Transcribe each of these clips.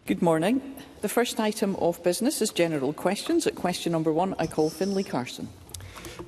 Good morning. The first item of business is general questions. At question number 1, I call Finlay Carson.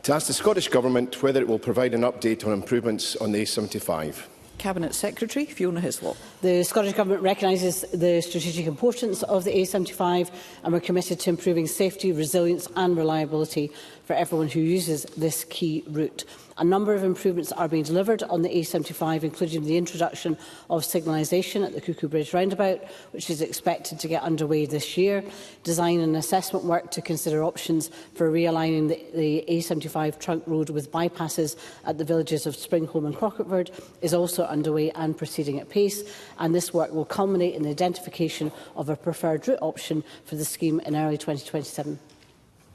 To ask the Scottish Government whether it will provide an update on improvements on the A75. Cabinet Secretary Fiona Hislop. The Scottish Government recognises the strategic importance of the A75 and we're committed to improving safety, resilience and reliability for everyone who uses this key route. A number of improvements are being delivered on the A75, including the introduction of signalisation at the Cuckoo Bridge roundabout, which is expected to get underway this year. Design and assessment work to consider options for realigning the A75 trunk road with bypasses at the villages of Springholm and Crocketford is also underway and proceeding at pace, and this work will culminate in the identification of a preferred route option for the scheme in early 2027.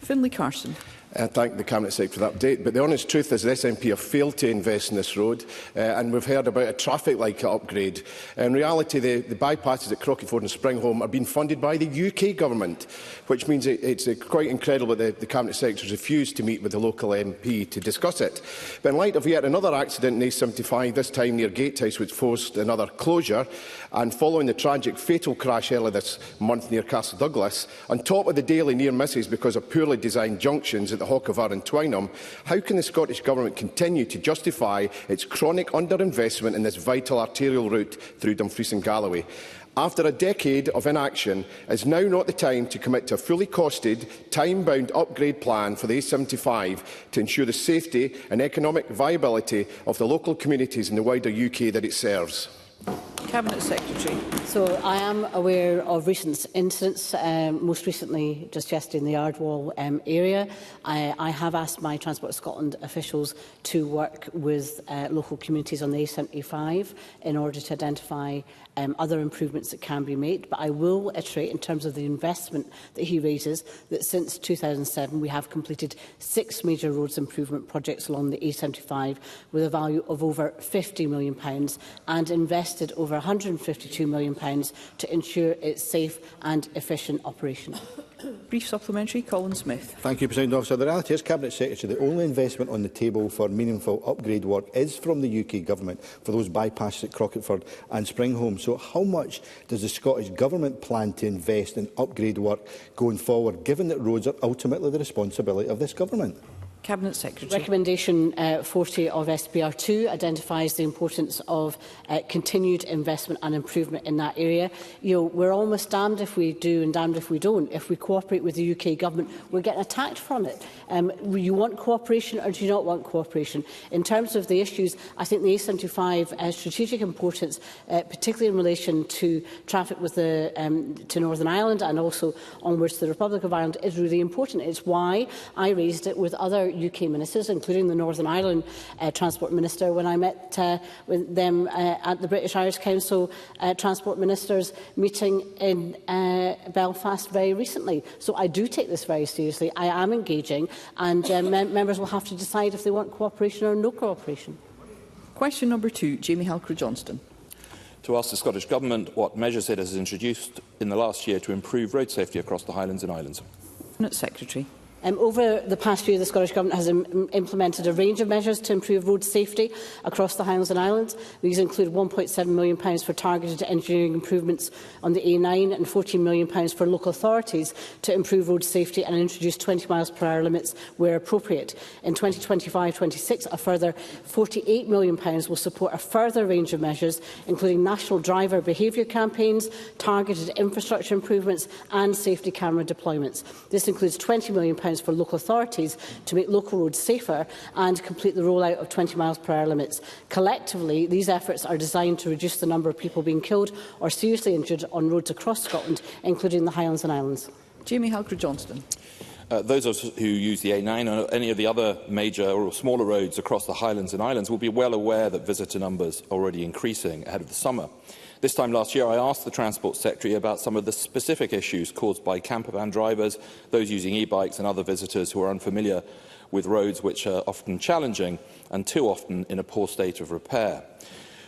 Finlay Carson. I thank the Cabinet Secretary for that update, but the honest truth is the SNP have failed to invest in this road, and we've heard about a traffic light upgrade. In reality, the bypasses at Crocketford and Springholm are being funded by the UK Government, which means it's quite incredible that the Cabinet Secretary refused to meet with the local MP to discuss it. But in light of yet another accident in A75, this time near Gatehouse, which forced another closure, and following the tragic fatal crash earlier this month near Castle Douglas, on top of the daily near misses because of poorly designed junctions at the Hockavar and Twynham, how can the Scottish Government continue to justify its chronic underinvestment in this vital arterial route through Dumfries and Galloway? After a decade of inaction, is now not the time to commit to a fully costed, time-bound upgrade plan for the A75 to ensure the safety and economic viability of the local communities in the wider UK that it serves? Cabinet Secretary. So I am aware of recent incidents, most recently just yesterday in the Ardwall area. I have asked my Transport Scotland officials to work with local communities on the A75 in order to identify other improvements that can be made. But I will iterate in terms of the investment that he raises that since 2007 we have completed 6 major roads improvement projects along the A75 with a value of over £50 million and invested over £152 million to ensure its safe and efficient operation. Brief supplementary, Colin Smith. Thank you, President Officer. The reality is, Cabinet Secretary, the only investment on the table for meaningful upgrade work is from the UK Government for those bypasses at Crocketford and Springholm. So how much does the Scottish Government plan to invest in upgrade work going forward, given that roads are ultimately the responsibility of this Government? Cabinet Secretary. Recommendation 40 of SPR2 identifies the importance of continued investment and improvement in that area. We're almost damned if we do and damned if we don't. If we cooperate with the UK Government, we're getting attacked from it. You want cooperation or do you not want cooperation? In terms of the issues, I think the A75 strategic importance, particularly in relation to traffic with to Northern Ireland and also onwards to the Republic of Ireland, is really important. It's why I raised it with other UK ministers, including the Northern Ireland Transport Minister, when I met with them at the British Irish Council Transport Ministers meeting in Belfast very recently. So I do take this very seriously. I am engaging, and members will have to decide if they want cooperation or no cooperation. Question number 2, Jamie Halcrow-Johnston. To ask the Scottish Government what measures it has introduced in the last year to improve road safety across the Highlands and Islands. Cabinet Secretary. Over the past year, the Scottish Government has implemented a range of measures to improve road safety across the Highlands and Islands. These include £1.7 million for targeted engineering improvements on the A9 and £14 million for local authorities to improve road safety and introduce 20 miles per hour limits where appropriate. In 2025-26, a further £48 million will support a further range of measures, including national driver behaviour campaigns, targeted infrastructure improvements and safety camera deployments. This includes £20 million for local authorities to make local roads safer and complete the rollout of 20 miles per hour limits. Collectively, these efforts are designed to reduce the number of people being killed or seriously injured on roads across Scotland, including the Highlands and Islands. Jamie Halcrow-Johnston. Those of us who use the A9 or any of the other major or smaller roads across the Highlands and Islands will be well aware that visitor numbers are already increasing ahead of the summer. This time last year, I asked the Transport Secretary about some of the specific issues caused by campervan drivers, those using e-bikes and other visitors who are unfamiliar with roads which are often challenging and too often in a poor state of repair.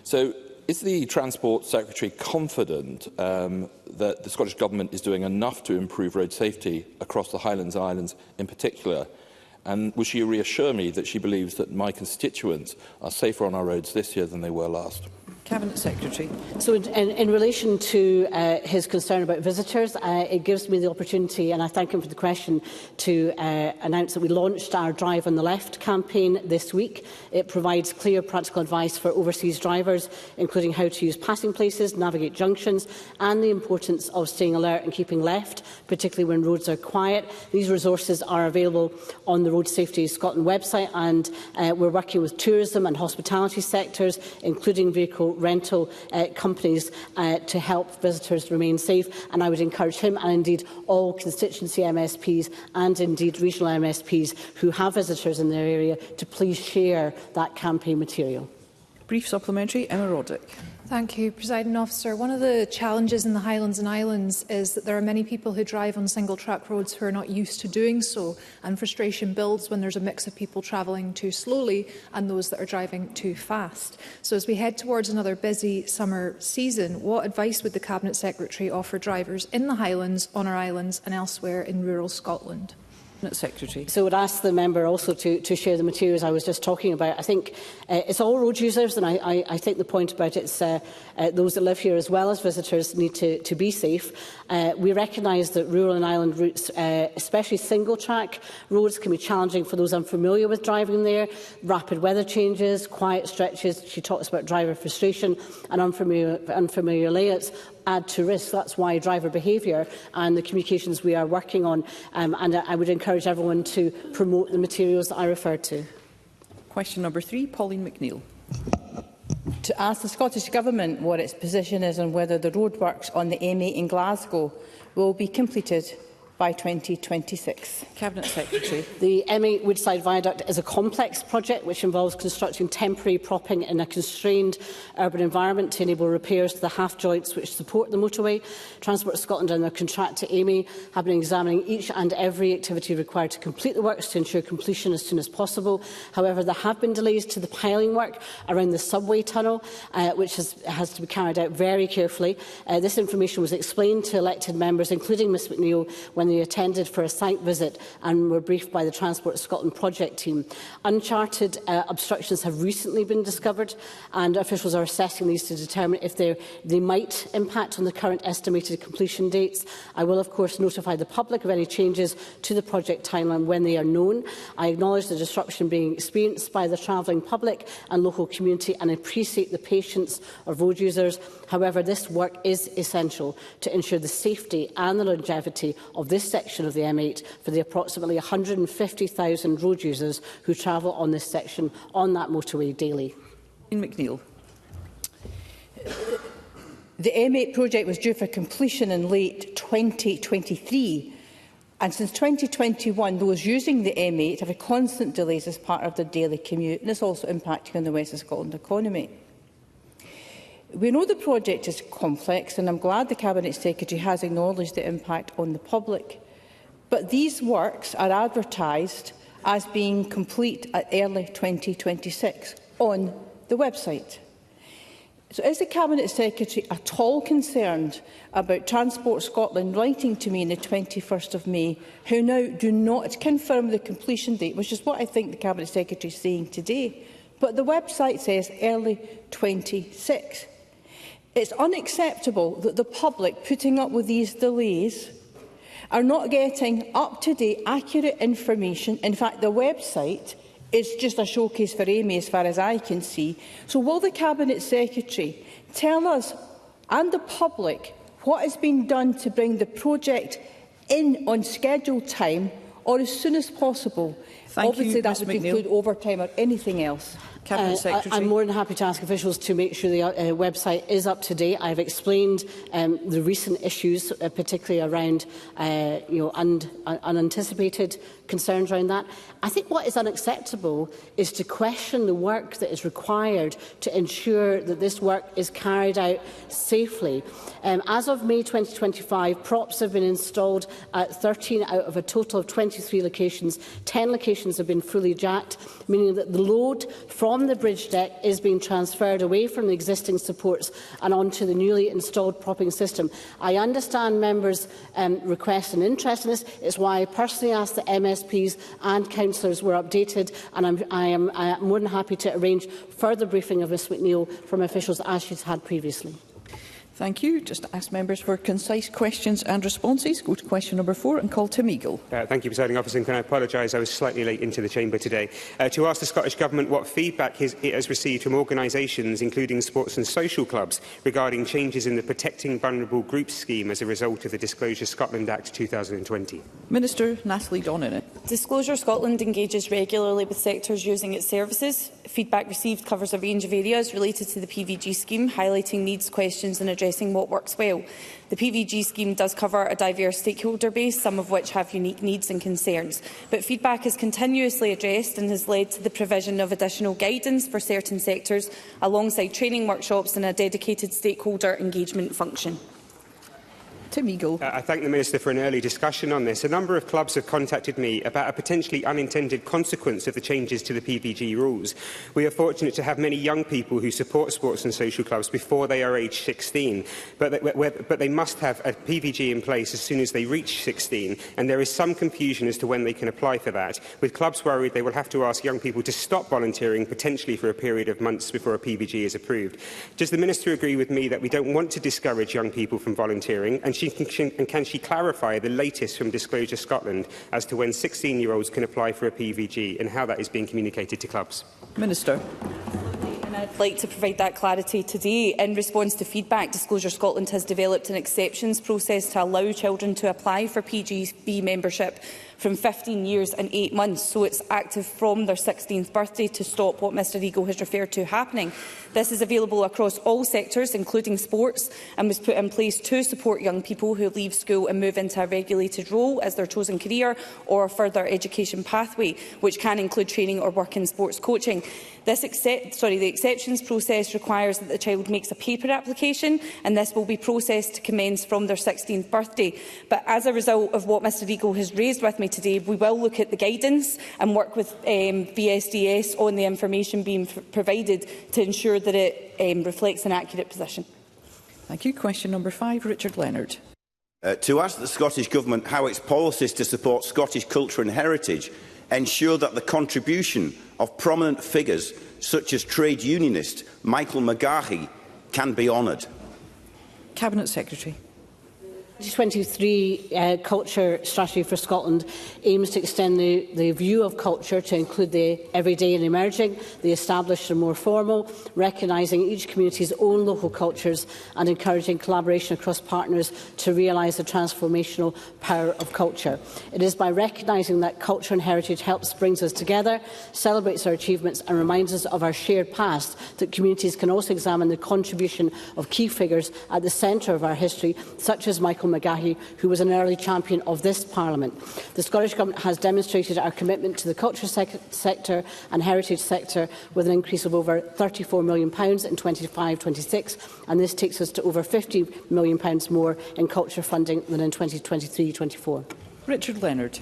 So, is the Transport Secretary confident that the Scottish Government is doing enough to improve road safety across the Highlands and Islands in particular? And will she reassure me that she believes that my constituents are safer on our roads this year than they were last? Cabinet Secretary. So in relation to his concern about visitors, it gives me the opportunity, and I thank him for the question, to announce that we launched our Drive on the Left campaign this week. It provides clear practical advice for overseas drivers, including how to use passing places, navigate junctions, and the importance of staying alert and keeping left, particularly when roads are quiet. These resources are available on the Road Safety Scotland website, and we're working with tourism and hospitality sectors, including vehicle rental companies, to help visitors remain safe. And I would encourage him, and indeed all constituency MSPs and indeed regional MSPs who have visitors in their area, to please share that campaign material. Brief supplementary, Emma Roddick. Thank you, Presiding Officer. One of the challenges in the Highlands and Islands is that there are many people who drive on single-track roads who are not used to doing so, and frustration builds when there's a mix of people travelling too slowly and those that are driving too fast. So as we head towards another busy summer season, what advice would the Cabinet Secretary offer drivers in the Highlands, on our islands and elsewhere in rural Scotland? Secretary. So I would ask the member also to share the materials I was just talking about. I think it's all road users, and I think the point about it's those that live here as well as visitors need to be safe. We recognise that rural and island routes, especially single-track roads, can be challenging for those unfamiliar with driving there. Rapid weather changes, quiet stretches, she talks about driver frustration, and unfamiliar layouts add to risk. That's why driver behaviour and the communications we are working on, and I would encourage everyone to promote the materials that I referred to. Question number 3, Pauline McNeill. To ask the Scottish Government what its position is on whether the roadworks on the M8 in Glasgow will be completed by 2026. Cabinet Secretary. The M8 Woodside Viaduct is a complex project which involves constructing temporary propping in a constrained urban environment to enable repairs to the half joints which support the motorway. Transport Scotland and their contractor AME have been examining each and every activity required to complete the works to ensure completion as soon as possible. However, there have been delays to the piling work around the subway tunnel, which has to be carried out very carefully. This information was explained to elected members, including Ms McNeill, when they attended for a site visit and were briefed by the Transport Scotland project team. Uncharted obstructions have recently been discovered, and officials are assessing these to determine if they might impact on the current estimated completion dates. I will, of course, notify the public of any changes to the project timeline when they are known. I acknowledge the disruption being experienced by the travelling public and local community, and appreciate the patience of road users. However, this work is essential to ensure the safety and the longevity of this section of the M8 for the approximately 150,000 road users who travel on this section on that motorway daily. McNeill. The M8 project was due for completion in late 2023, and since 2021 those using the M8 have had constant delays as part of their daily commute, and it's also impacting on the West of Scotland economy. We know the project is complex, and I'm glad the Cabinet Secretary has acknowledged the impact on the public. But these works are advertised as being complete at early 2026 on the website. So is the Cabinet Secretary at all concerned about Transport Scotland writing to me on the 21st of May, who now do not confirm the completion date, which is what I think the Cabinet Secretary is saying today, but the website says early 26. It's unacceptable that the public putting up with these delays are not getting up-to-date, accurate information. In fact, the website is just a showcase for Amy, as far as I can see. So will the Cabinet Secretary tell us and the public what has been done to bring the project in on scheduled time, or as soon as possible? Obviously, that would include overtime or anything else. I'm more than happy to ask officials to make sure the website is up to date. I've explained the recent issues, particularly around unanticipated concerns around that. I think what is unacceptable is to question the work that is required to ensure that this work is carried out safely. As of May 2025, props have been installed at 13 out of a total of 23 locations. 10 locations have been fully jacked, meaning that the load from from the bridge deck is being transferred away from the existing supports and onto the newly installed propping system. I understand members' request and interest in this. It's why I personally asked the MSPs and councillors were updated, and I am more than happy to arrange further briefing of Ms McNeill from officials as she's had previously. Thank you. Just ask members for concise questions and responses. Go to question number 4 and call Tim Eagle. Thank you, Presiding Officer. And can I apologise? I was slightly late into the chamber today. To ask the Scottish Government what feedback it has received from organisations, including sports and social clubs, regarding changes in the Protecting Vulnerable Groups scheme as a result of the Disclosure Scotland Act 2020. Minister Natalie Donovan. Disclosure Scotland engages regularly with sectors using its services. Feedback received covers a range of areas related to the PVG scheme, highlighting needs, questions and addressing what works well. The PVG scheme does cover a diverse stakeholder base, some of which have unique needs and concerns. But feedback is continuously addressed and has led to the provision of additional guidance for certain sectors, alongside training workshops and a dedicated stakeholder engagement function. Tim Eagle. I thank the Minister for an early discussion on this. A number of clubs have contacted me about a potentially unintended consequence of the changes to the PVG rules. We are fortunate to have many young people who support sports and social clubs before they are aged 16, but they must have a PVG in place as soon as they reach 16, and there is some confusion as to when they can apply for that, with clubs worried they will have to ask young people to stop volunteering, potentially for a period of months before a PVG is approved. Does the Minister agree with me that we don't want to discourage young people from volunteering, and can she clarify the latest from Disclosure Scotland as to when 16-year-olds can apply for a PVG and how that is being communicated to clubs? Minister. I'd like to provide that clarity today. In response to feedback, Disclosure Scotland has developed an exceptions process to allow children to apply for PGB membership from 15 years and 8 months, so it's active from their 16th birthday to stop what Mr Eagle has referred to happening. This is available across all sectors, including sports, and was put in place to support young people who leave school and move into a regulated role as their chosen career or a further education pathway, which can include training or work in sports coaching. The exceptions process requires that the child makes a paper application, and this will be processed to commence from their 16th birthday. But as a result of what Mr Eagle has raised with me today, we will look at the guidance and work with BSDS on the information being provided to ensure that it reflects an accurate position. Thank you. Question number 5, Richard Leonard. To ask the Scottish Government how its policies to support Scottish culture and heritage ensure that the contribution of prominent figures such as trade unionist Michael McGahey can be honoured. Cabinet Secretary. The 2023 Culture Strategy for Scotland aims to extend the view of culture to include the everyday and emerging, the established and more formal, recognising each community's own local cultures and encouraging collaboration across partners to realise the transformational power of culture. It is by recognising that culture and heritage brings us together, celebrates our achievements and reminds us of our shared past that communities can also examine the contribution of key figures at the centre of our history, such as Michael McGahey, who was an early champion of this Parliament. The Scottish Government has demonstrated our commitment to the culture sector and heritage sector with an increase of over £34 million in 25-26, and this takes us to over £50 million more in culture funding than in 2023-24. Richard Leonard.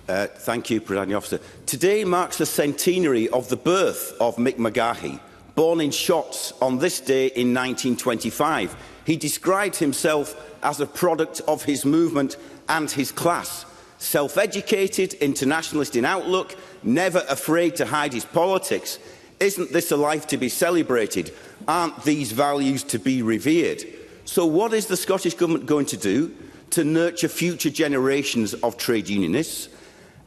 Thank you, Presiding Officer. Today marks the centenary of the birth of Mick McGahey, born in Shotts on this day in 1925. He described himself as a product of his movement and his class. Self-educated, internationalist in outlook, never afraid to hide his politics. Isn't this a life to be celebrated? Aren't these values to be revered? So what is the Scottish Government going to do to nurture future generations of trade unionists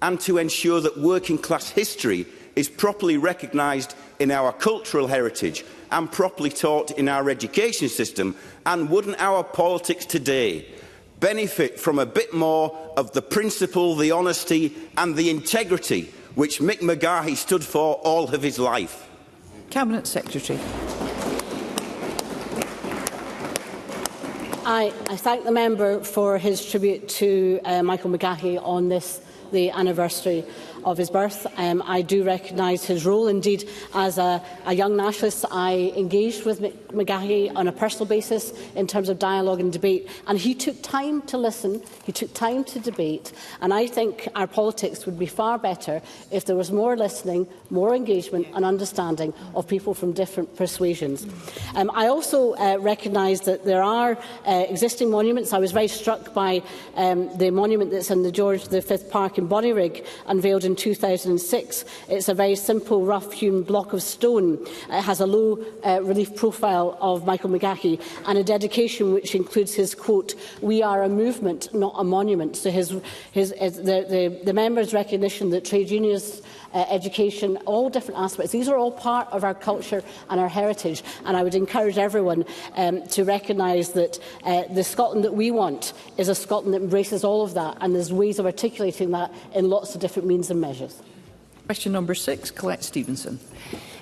and to ensure that working class history is properly recognised in our cultural heritage and properly taught in our education system? And wouldn't our politics today benefit from a bit more of the principle, the honesty and the integrity which Mick McGahey stood for all of his life? Cabinet Secretary. I thank the member for his tribute to Michael McGahey on the anniversary. of his birth. I do recognise his role. Indeed, as a young nationalist, I engaged with McGahey on a personal basis in terms of dialogue and debate, and he took time to listen, he took time to debate, and I think our politics would be far better if there was more listening, more engagement and understanding of people from different persuasions. I also recognise that there are existing monuments. I was very struck by the monument that's in the George V Park in Bonnyrigg, unveiled in 2006. It's a very simple, rough-hewn block of stone. It has a low relief profile of Michael McGahey and a dedication which includes his quote, "We are a movement, not a monument." So the members' recognition that trade unions, education, all different aspects, these are all part of our culture and our heritage, and I would encourage everyone to recognise that the Scotland that we want is a Scotland that embraces all of that, and there's ways of articulating that in lots of different means and measures. Question number 6, Colette Stevenson.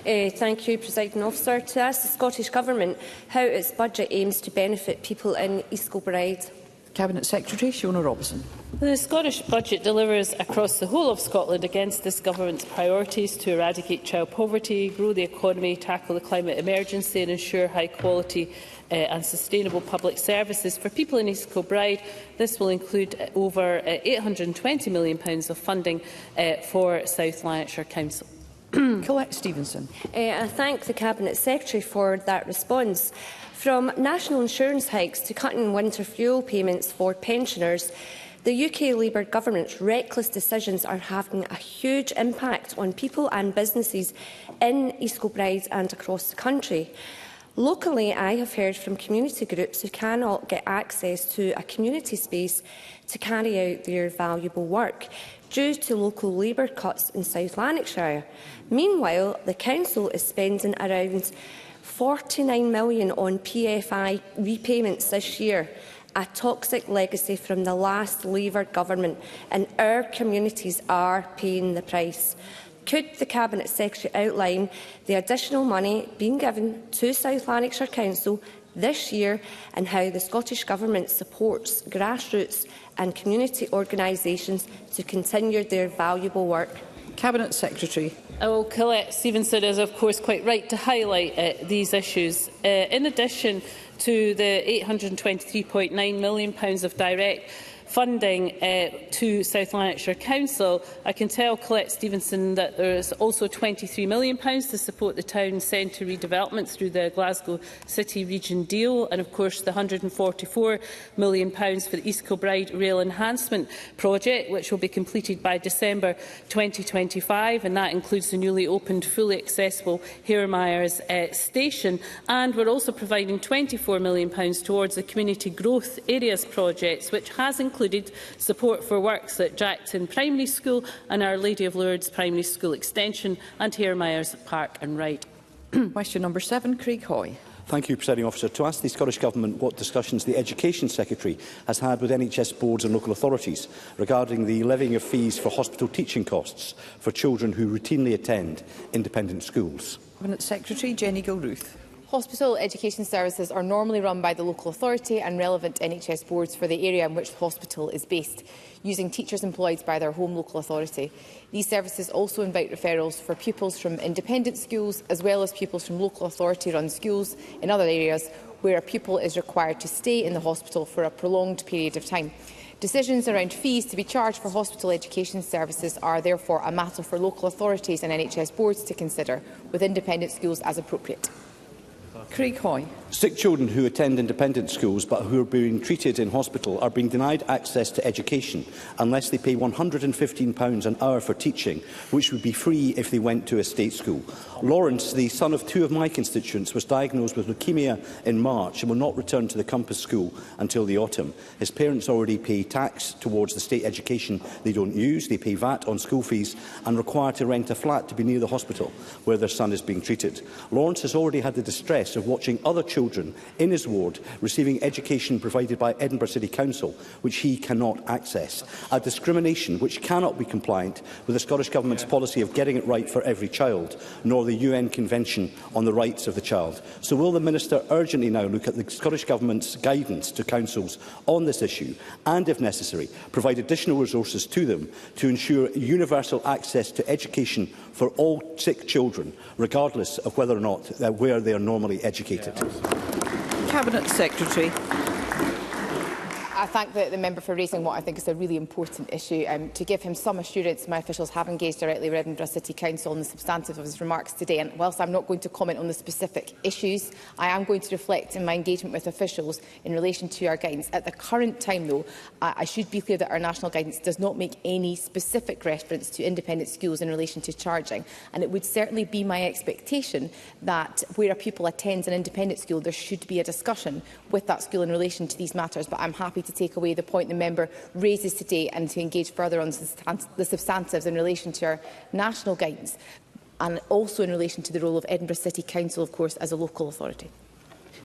Thank you, Presiding Officer. To ask the Scottish Government how its budget aims to benefit people in East Kilbride. Cabinet Secretary Shona Robison. The Scottish Budget delivers across the whole of Scotland against this Government's priorities to eradicate child poverty, grow the economy, tackle the climate emergency and ensure high quality and sustainable public services for people in East Kilbride. This will include over £820 million of funding for South Lanarkshire Council. Colette Stevenson. I thank the Cabinet Secretary for that response. From national insurance hikes to cutting winter fuel payments for pensioners, the UK Labour Government's reckless decisions are having a huge impact on people and businesses in East Kilbride and across the country. Locally, I have heard from community groups who cannot get access to a community space to carry out their valuable work due to local Labour cuts in South Lanarkshire. Meanwhile, the Council is spending around £49 million on PFI repayments this year, a toxic legacy from the last Labour government, and our communities are paying the price. Could the Cabinet Secretary outline the additional money being given to South Lanarkshire Council this year and how the Scottish Government supports grassroots and community organisations to continue their valuable work? Cabinet Secretary. Well, Colette Stevenson is, of course, quite right to highlight these issues. In addition to the £823.9 million of direct funding to South Lanarkshire Council, I can tell Colette Stevenson that there is also £23 million to support the town centre redevelopment through the Glasgow City Region deal, and of course the £144 million for the East Kilbride Rail Enhancement Project, which will be completed by December 2025, and that includes the newly opened fully accessible Hare Myers station. And we're also providing £24 million towards the Community Growth Areas projects, which has included support for works at Jackton Primary School and Our Lady of Lourdes Primary School Extension and Hare Myers Park and Ride. Question number 7, Craig Hoy. Thank you, Presiding Officer. To ask the Scottish Government what discussions the Education Secretary has had with NHS boards and local authorities regarding the levying of fees for hospital teaching costs for children who routinely attend independent schools. Cabinet Secretary Jenny Gilruth. Hospital education services are normally run by the local authority and relevant NHS boards for the area in which the hospital is based, using teachers employed by their home local authority. These services also invite referrals for pupils from independent schools, as well as pupils from local authority-run schools in other areas where a pupil is required to stay in the hospital for a prolonged period of time. Decisions around fees to be charged for hospital education services are therefore a matter for local authorities and NHS boards to consider, with independent schools as appropriate. Craig Hoy. Sick children who attend independent schools but who are being treated in hospital are being denied access to education unless they pay £115 an hour for teaching, which would be free if they went to a state school. Lawrence, the son of 2 of my constituents, was diagnosed with leukaemia in March and will not return to the Compass School until the autumn. His parents already pay tax towards the state education they don't use. They pay VAT on school fees and require to rent a flat to be near the hospital where their son is being treated. Lawrence has already had the distress stress of watching other children in his ward receiving education provided by Edinburgh City Council, which he cannot access. A discrimination which cannot be compliant with the Scottish Government's policy of getting it right for every child, nor the UN Convention on the Rights of the Child. So will the Minister urgently now look at the Scottish Government's guidance to councils on this issue and, if necessary, provide additional resources to them to ensure universal access to education for all sick children, regardless of whether or not where they are normally educated? Cabinet Secretary. I thank the member for raising what I think is a really important issue. To give him some assurance, my officials have engaged directly with Edinburgh City Council on the substantive of his remarks today. And whilst I'm not going to comment on the specific issues, I am going to reflect in my engagement with officials in relation to our guidance. At the current time, though, I should be clear that our national guidance does not make any specific reference to independent schools in relation to charging. And it would certainly be my expectation that where a pupil attends an independent school, there should be a discussion with that school in relation to these matters. But I'm happy to take away the point the member raises today and to engage further on the substantives in relation to our national guidance and also in relation to the role of Edinburgh City Council, of course, as a local authority.